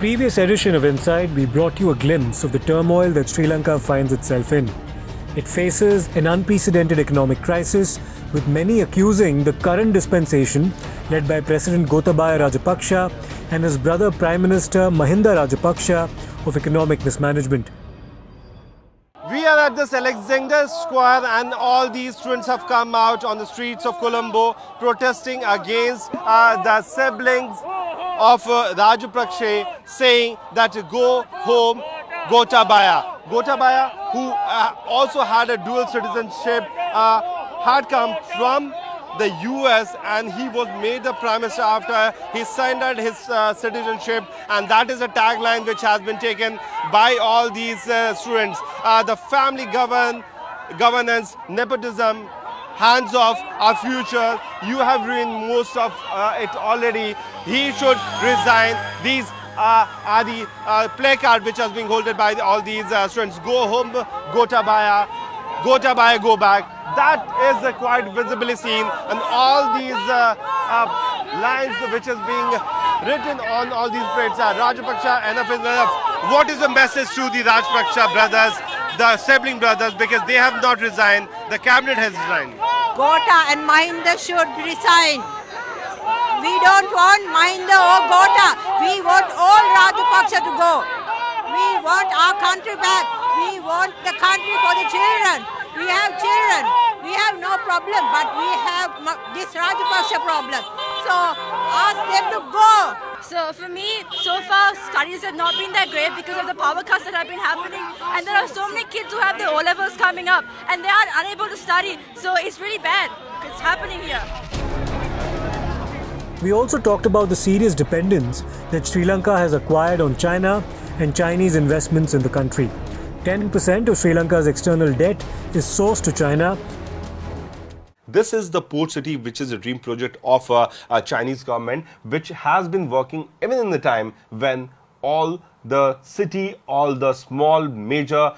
previous edition of Inside, we brought you a glimpse of the turmoil that Sri Lanka finds itself in. It faces an unprecedented economic crisis, with many accusing the current dispensation, led by President Gotabaya Rajapaksa and his brother Prime Minister Mahinda Rajapaksa, of economic mismanagement. We are at this Alexander Square and all these students have come out on the streets of Colombo protesting against the siblings of Rajapaksa, saying that go home Gotabaya. Gotabaya, who also had a dual citizenship, had come from the US and he was made the Prime Minister after he surrendered his citizenship, and that is a tagline which has been taken by all these students. The family governance, nepotism, hands off our future. You have ruined most of it already. He should resign. These are the placard which has been holded by all these students. Go home, Gotabaya. Gotabaya, go back. That is quite visibly seen, and all these lines which is being written on all these plates are Rajapaksa, enough is enough. What is the message to the Rajapaksa brothers, the sibling brothers, because they have not resigned, the cabinet has resigned? Gota and Mahinda should resign. We don't want Mahinda or Gota. We want all Rajapaksa to go. We want our country back. We want the country for the children. We have children. We have no problem, but we have this Rajapaksa problem. So ask them to go. So for me, so far studies have not been that great because of the power cuts that have been happening, and there are so many kids who have their O-levels coming up and they are unable to study. So it's really bad. It's happening here. We also talked about the serious dependence that Sri Lanka has acquired on China and Chinese investments in the country. 10% of Sri Lanka's external debt is sourced to China. This is the port city, which is a dream project of a Chinese government, which has been working even in the time when all the city, all the small major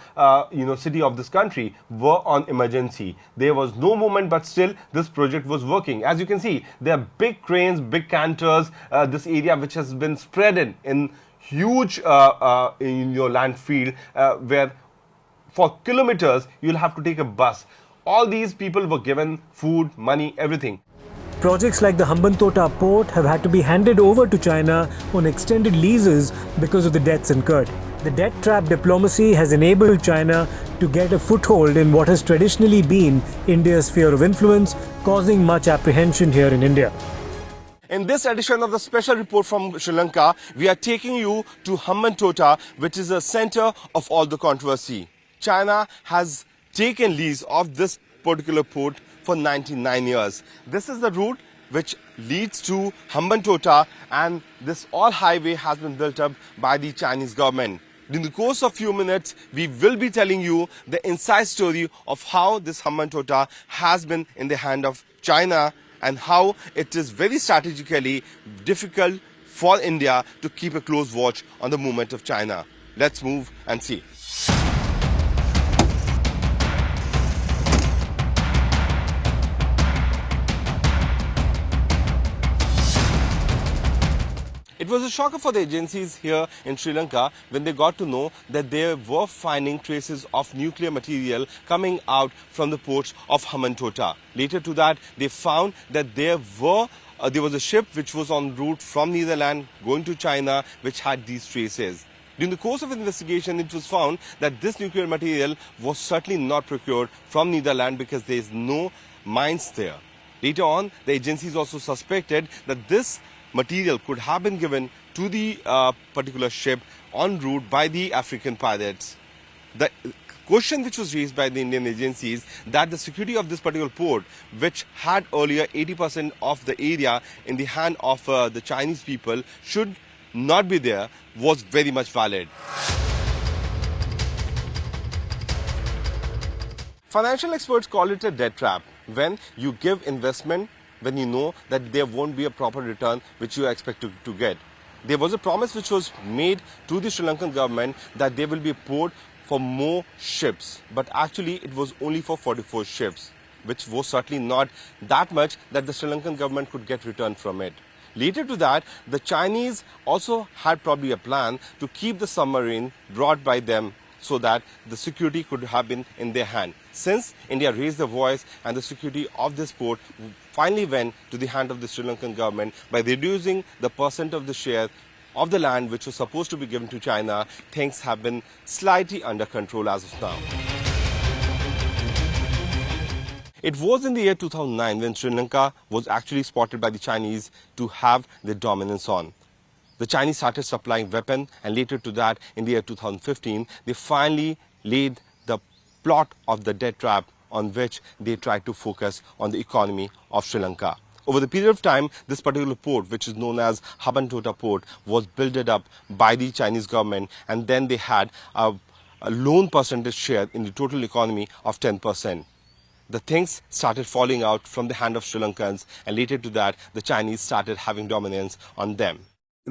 city of this country were on emergency. There was no movement, but still this project was working. As you can see, there are big cranes, big canters, this area which has been spread in huge in your land field, where for kilometers you'll have to take a bus. All these people were given food, money, everything. Projects like the Hambantota port have had to be handed over to China on extended leases because of the debts incurred. The debt trap diplomacy has enabled China to get a foothold in what has traditionally been India's sphere of influence, causing much apprehension here in India. In this edition of the special report from Sri Lanka, we are taking you to Hambantota, which is the center of all the controversy. China has taken lease of this particular port for 99 years. This is the route which leads to Hambantota, and this all highway has been built up by the Chinese government. In the course of few minutes, we will be telling you the inside story of how this Hambantota has been in the hand of China and how it is very strategically difficult for India to keep a close watch on the movement of China. Let's move and see. It was a shocker for the agencies here in Sri Lanka when they got to know that they were finding traces of nuclear material coming out from the ports of Hambantota. Later to that, they found that there was a ship which was en route from Netherlands going to China which had these traces. During the course of investigation, it was found that this nuclear material was certainly not procured from Netherlands because there is no mines there. Later on, the agencies also suspected that this material could have been given to the particular ship en route by the African pirates. The question which was raised by the Indian agencies that the security of this particular port, which had earlier 80% of the area in the hand of the Chinese people, should not be there, was very much valid. Financial experts call it a debt trap. When you give investment when you know that there won't be a proper return which you expect to get. There was a promise which was made to the Sri Lankan government that there will be a port for more ships, but actually it was only for 44 ships, which was certainly not that much that the Sri Lankan government could get return from it. Later to that, the Chinese also had probably a plan to keep the submarine brought by them so that the security could have been in their hand. Since India raised the voice and the security of this port finally went to the hand of the Sri Lankan government by reducing the percent of the share of the land which was supposed to be given to China, things have been slightly under control as of now. It was in the year 2009 when Sri Lanka was actually spotted by the Chinese to have their dominance on. The Chinese started supplying weapons, and later to that, in the year 2015, they finally laid the plot of the death trap on which they tried to focus on the economy of Sri Lanka. Over the period of time, this particular port, which is known as Habantota Port, was built up by the Chinese government, and then they had a loan percentage share in the total economy of 10%. The things started falling out from the hand of Sri Lankans, and later to that, the Chinese started having dominance on them.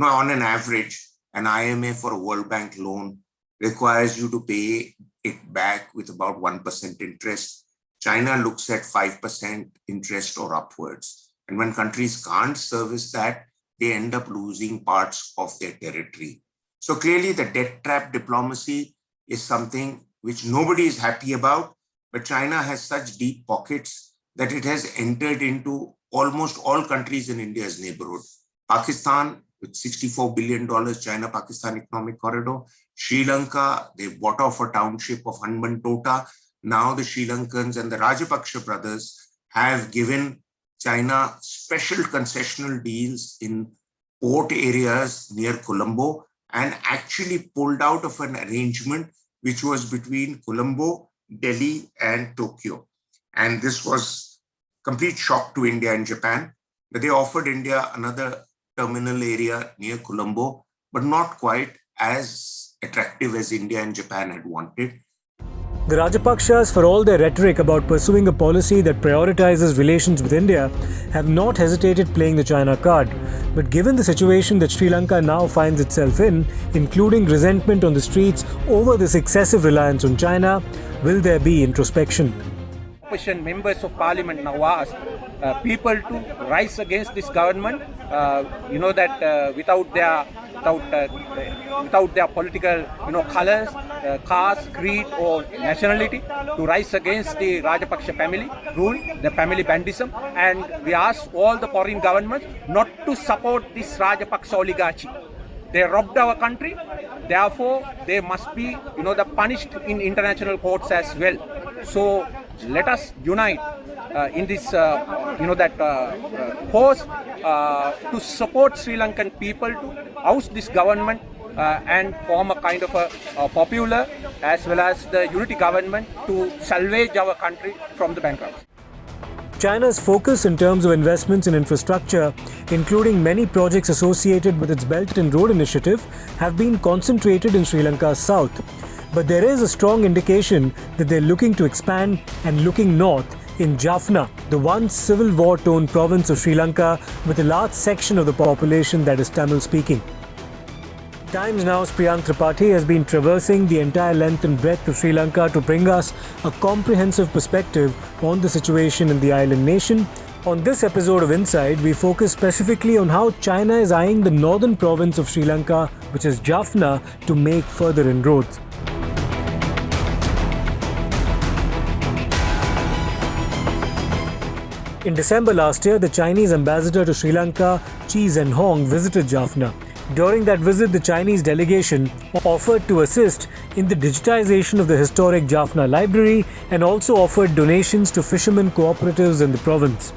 On an average, an IMF or a World Bank loan requires you to pay it back with about 1% interest. China looks at 5% interest or upwards. And when countries can't service that, they end up losing parts of their territory. So clearly the debt trap diplomacy is something which nobody is happy about, but China has such deep pockets that it has entered into almost all countries in India's neighborhood. Pakistan, with $64 billion China-Pakistan economic corridor. Sri Lanka, they bought off a township of Hambantota. Now the Sri Lankans and the Rajapaksa brothers have given China special concessional deals in port areas near Colombo and actually pulled out of an arrangement which was between Colombo, Delhi and Tokyo. And this was complete shock to India and Japan. But they offered India another terminal area near Colombo, but not quite as attractive as India and Japan had wanted. The Rajapakshas, for all their rhetoric about pursuing a policy that prioritizes relations with India, have not hesitated playing the China card. But given the situation that Sri Lanka now finds itself in, including resentment on the streets over this excessive reliance on China, will there be introspection? Opposition members of parliament now ask people to rise against this government, without their political colors, caste, creed or nationality, to rise against the Rajapaksa family rule, the family bandism, and we ask all the foreign governments not to support this Rajapaksa oligarchy. They robbed our country, therefore they must be punished in international courts as well. So let us unite in this cause to support Sri Lankan people to oust this government and form a kind of a popular as well as the unity government to salvage our country from the bankruptcy. China's focus in terms of investments in infrastructure, including many projects associated with its Belt and Road Initiative, have been concentrated in Sri Lanka's south. But there is a strong indication that they're looking to expand and looking north in Jaffna, the once civil war-torn province of Sri Lanka, with a large section of the population that is Tamil-speaking. Times Now's Priyank Tripathi has been traversing the entire length and breadth of Sri Lanka to bring us a comprehensive perspective on the situation in the island nation. On this episode of Inside, we focus specifically on how China is eyeing the northern province of Sri Lanka, which is Jaffna, to make further inroads. In December last year, the Chinese ambassador to Sri Lanka, Chi Zhenhong, visited Jaffna. During that visit, the Chinese delegation offered to assist in the digitization of the historic Jaffna library and also offered donations to fishermen cooperatives in the province.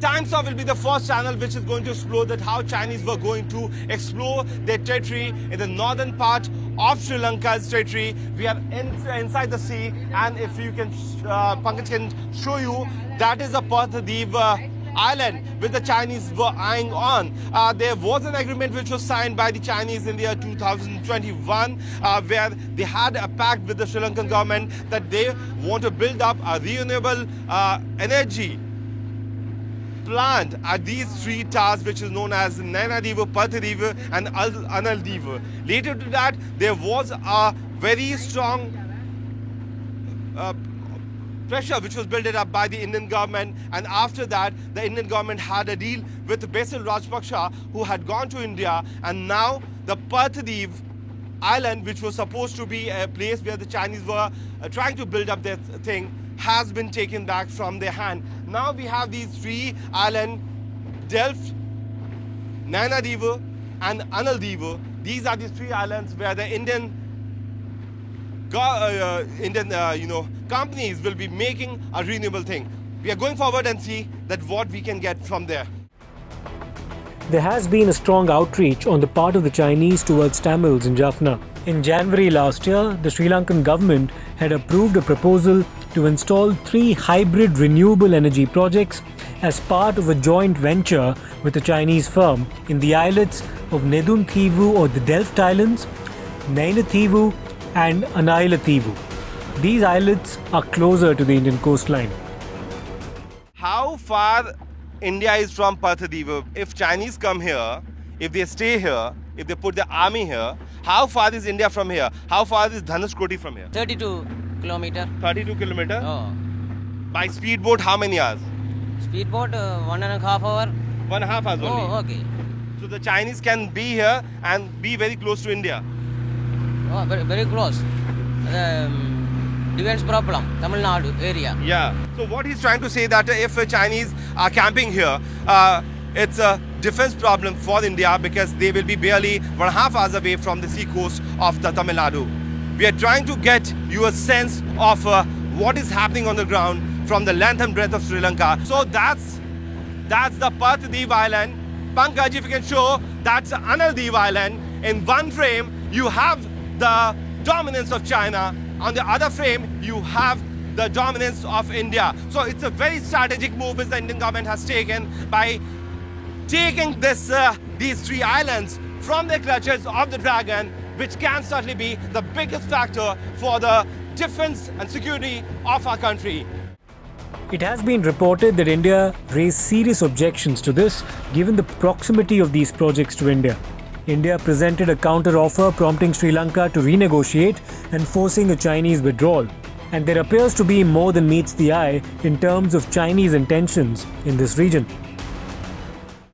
Times Now will be the first channel which is going to explore that how Chinese were going to explore their territory in the northern part of Sri Lanka's territory. We are inside the sea, and if you can, Pankaj can show you, that is a Priyathi island which the Chinese were eyeing on. There was an agreement which was signed by the Chinese in the year 2021 where they had a pact with the Sri Lankan government that they want to build up a renewable energy plant at these three towers, which is known as Nainadiva, Pathadiva and Analdiva. Later to that, there was a very strong pressure which was built up by the Indian government, and after that the Indian government had a deal with Basil Rajpaksha, who had gone to India, and now the Parthadip island, which was supposed to be a place where the Chinese were trying to build up their thing, has been taken back from their hand. Now we have these three islands, Delft, Nainadiva and Analdiva. These are the three islands where the Indian companies will be making a renewable thing. We are going forward and see that what we can get from there. There has been a strong outreach on the part of the Chinese towards Tamils in Jaffna. In January last year, the Sri Lankan government had approved a proposal to install 3 hybrid renewable energy projects as part of a joint venture with a Chinese firm in the islets of Nedunthivu or the Delft Islands, Nainathivu and Anailathivu. These islets are closer to the Indian coastline. How far India is from Parthadip? If Chinese come here, if they stay here, if they put the army here, how far is India from here? How far is Dhanushkoti from here? 32 kilometer. 32 kilometer? Oh. By speedboat, how many hours? Speedboat, 1.5 hour. 1.5 hours only. Oh, okay. So the Chinese can be here and be very close to India. Oh, very, very close. Defense problem, Tamil Nadu area. Yeah. So what he's trying to say that if Chinese are camping here, it's a defense problem for India because they will be barely 1.5 hours away from the sea coast of the Tamil Nadu. We are trying to get you a sense of what is happening on the ground from the length and breadth of Sri Lanka. So that's the Parthadip Island. Pankaj, if you can show, that's Analdiv Island. In one frame, you have the dominance of China. On the other frame, you have the dominance of India. So it's a very strategic move which the Indian government has taken by taking these 3 islands from the clutches of the dragon, which can certainly be the biggest factor for the defense and security of our country. It has been reported that India raised serious objections to this, given the proximity of these projects to India. India presented a counter-offer prompting Sri Lanka to renegotiate and forcing a Chinese withdrawal. And there appears to be more than meets the eye in terms of Chinese intentions in this region.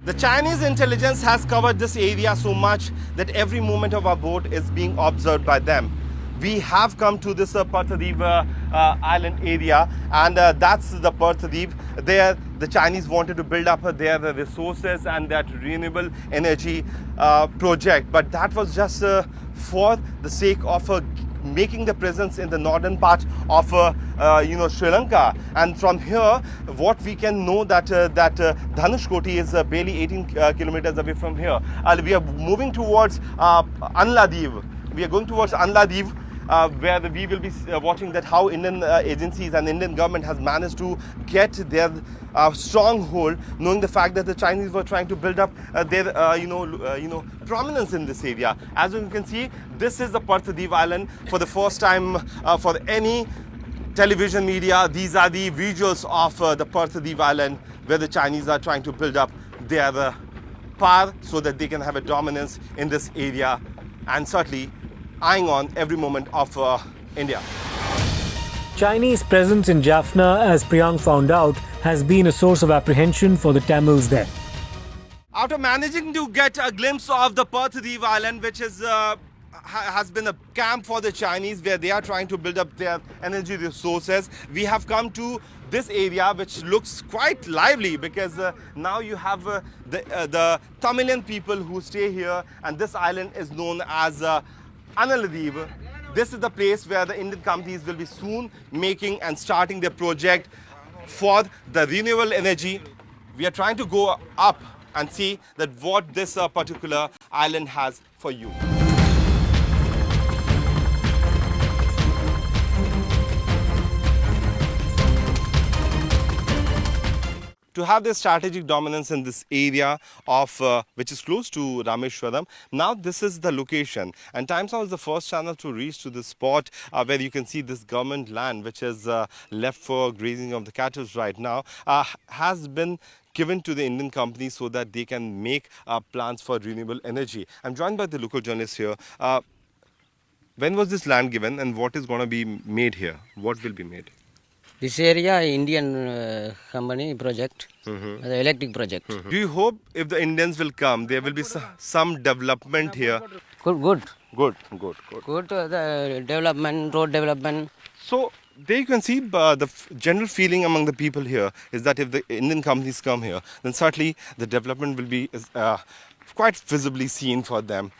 The Chinese intelligence has covered this area so much that every movement of our boat is being observed by them. We have come to this Parthadip island area, and that's the Parthadip. There, the Chinese wanted to build up their resources and that renewable energy project, but that was just for the sake of making the presence in the northern part of Sri Lanka. And from here, what we can know that Dhanushkoti is barely 18 kilometers away from here. We are moving towards Anladiv. We are going towards Anladiv, where we will be watching that how Indian agencies and Indian government has managed to get their stronghold, knowing the fact that the Chinese were trying to build up their prominence in this area. As you can see, this is the Parthadip Island. For the first time for any television media, these are the visuals of the Parthadip Island, where the Chinese are trying to build up their power so that they can have a dominance in this area, and certainly eyeing on every moment of India. Chinese presence in Jaffna, as Priyank found out, has been a source of apprehension for the Tamils there. After managing to get a glimpse of the Parthadip Island, which is has been a camp for the Chinese where they are trying to build up their energy resources, we have come to this area which looks quite lively because now you have the Tamilian people who stay here, and this island is known as Analadiv. This is the place where the Indian companies will be soon making and starting their project for the renewable energy. We are trying to go up and see that what this particular island has for you. To have this strategic dominance in this area of which is close to Rameshwaram. Now this is the location, and Times Now is the first channel to reach to this spot where you can see this government land, which is left for grazing of the cattle right now, has been given to the Indian companies so that they can make plans for renewable energy. I'm joined by the local journalist here. When was this land given, and what is going to be made here? What will be made? This area Indian company project, the electric project. Do you hope if the Indians will come, there will be some development here? Good. Good. Good the development, road development. So there you can see the general feeling among the people here is that if the Indian companies come here, then certainly the development will be quite visibly seen for them.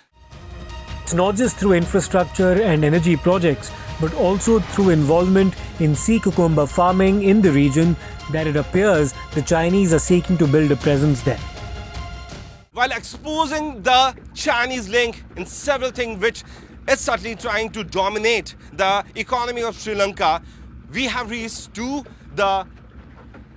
It's not just through infrastructure and energy projects, but also through involvement in sea cucumber farming in the region that it appears the Chinese are seeking to build a presence there. While exposing the Chinese link in several things which is certainly trying to dominate the economy of Sri Lanka, we have reached to the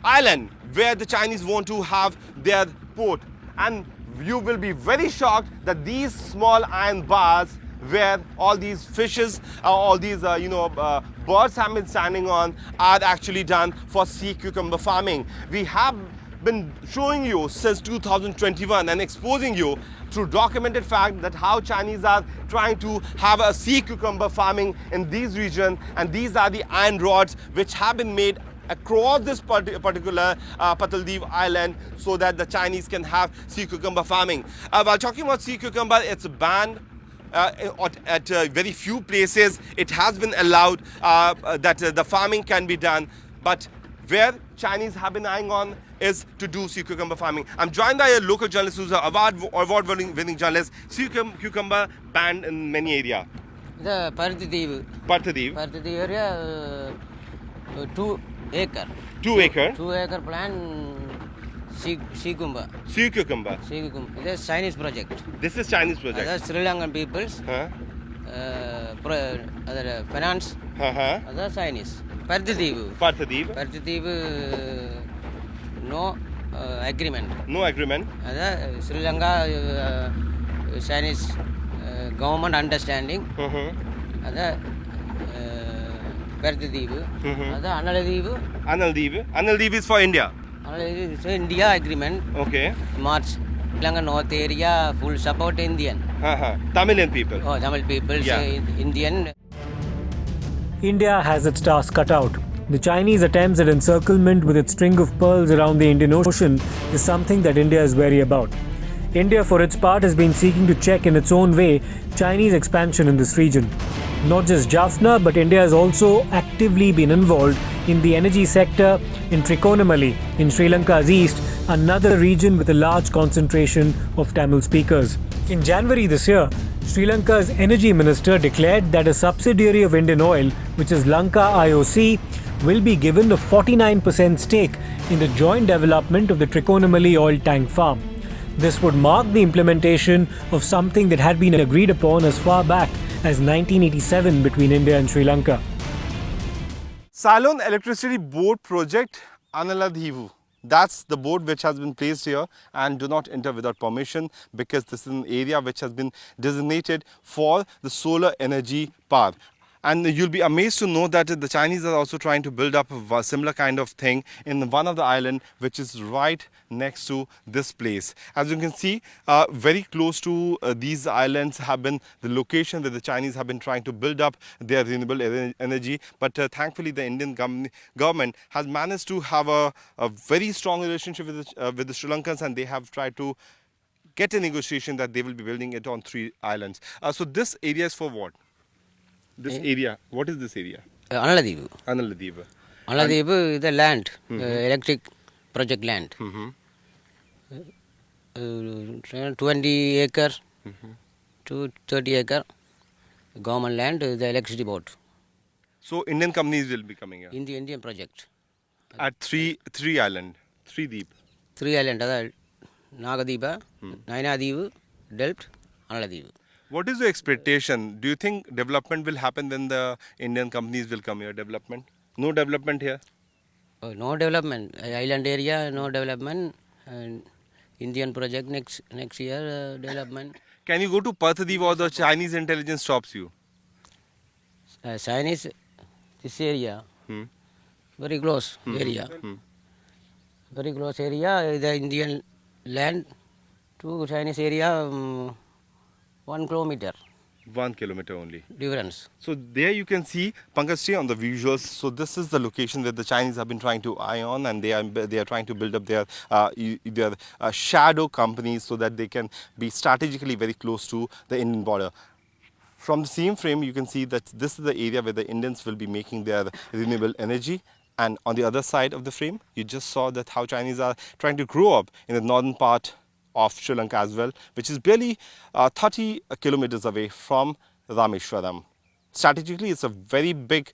island where the Chinese want to have their port. And you will be very shocked that these small iron bars where all these fishes, all these birds have been standing on are actually done for sea cucumber farming. We have been showing you since 2021 and exposing you through documented fact that how Chinese are trying to have a sea cucumber farming in these regions, and these are the iron rods which have been made across this particular Pataldeep island so that the Chinese can have sea cucumber farming. While talking about sea cucumber, it's banned at very few places. It has been allowed that the farming can be done, but where Chinese have been eyeing on is to do sea cucumber farming. I'm joined by a local journalist who's an award-winning journalist. Sea cucumber banned in many areas. The Parthideep area 2 acre. 2 acre? 2 acre plan sea cucumber. Sea cucumber. This is Chinese project. This is Chinese project. That's Sri Lankan people's finance. That's Chinese. Parthideep no agreement. No agreement. That's Sri Lanka Chinese government understanding. That's Parthideep. That's Analdeep is for India. Analdeep is India agreement. Okay. March. Sri Lanka North area full support Indian. Tamilian people. Oh, Tamil people say Indian. India has its task cut out. The Chinese attempts at encirclement with its string of pearls around the Indian Ocean is something that India is wary about. India, for its part, has been seeking to check in its own way Chinese expansion in this region. Not just Jaffna, but India has also actively been involved in the energy sector in Tripathi, in Sri Lanka's east, another region with a large concentration of Tamil speakers. In January this year, Sri Lanka's energy minister declared that a subsidiary of Indian Oil, which is Lanka IOC, will be given a 49% stake in the joint development of the Tripathi oil tank farm. This would mark the implementation of something that had been agreed upon as far back as 1987 between India and Sri Lanka. Ceylon Electricity Board Project Analadhivu. That's the board which has been placed here, and do not enter without permission because this is an area which has been designated for the solar energy park. And you'll be amazed to know that the Chinese are also trying to build up a similar kind of thing in one of the island which is right next to this place. As you can see, very close to these islands have been the location where the Chinese have been trying to build up their renewable energy. But thankfully, the Indian government has managed to have a very strong relationship with the Sri Lankans, and they have tried to get a negotiation that they will be building it on 3 islands. So this area is for what? This area, what is this area? Analadhivu. Analadhivu. Is the land, electric project land. 20 acre to 30 acre government land, the electricity board. So Indian companies will be coming here? In the Indian project. At three island, 3 deep. 3 island, Nagadeepa, Nainadivu, Delft, Analadhivu. What is your expectation? Do you think development will happen when the Indian companies will come here? Development? No development here? No development. Island area, no development. And Indian project next year, development. Can you go to Pataldeep or the Chinese intelligence stops you? Chinese, this area, very close area. Very close area, the Indian land to Chinese area, 1 kilometer. 1 kilometer only. difference. So there you can see, Pankaj, stay on the visuals. So this is the location that the Chinese have been trying to eye on, and they are trying to build up their shadow companies so that they can be strategically very close to the Indian border. From the same frame, you can see that this is the area where the Indians will be making their renewable energy. And on the other side of the frame, you just saw that how Chinese are trying to grow up in the northern part of Sri Lanka as well, which is barely 30 kilometers away from Rameshwaram. Strategically, it's a very big,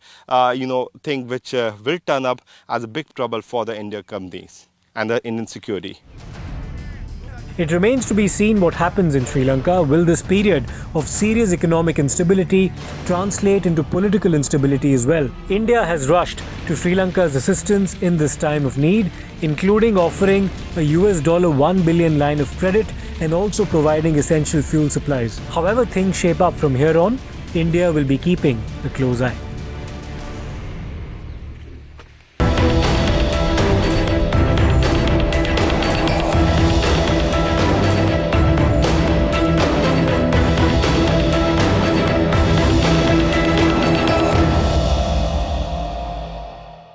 thing which will turn up as a big trouble for the Indian companies and the Indian security. It remains to be seen what happens in Sri Lanka. Will this period of serious economic instability translate into political instability as well? India has rushed to Sri Lanka's assistance in this time of need, including offering a $1 billion line of credit and also providing essential fuel supplies. However things shape up from here on, India will be keeping a close eye.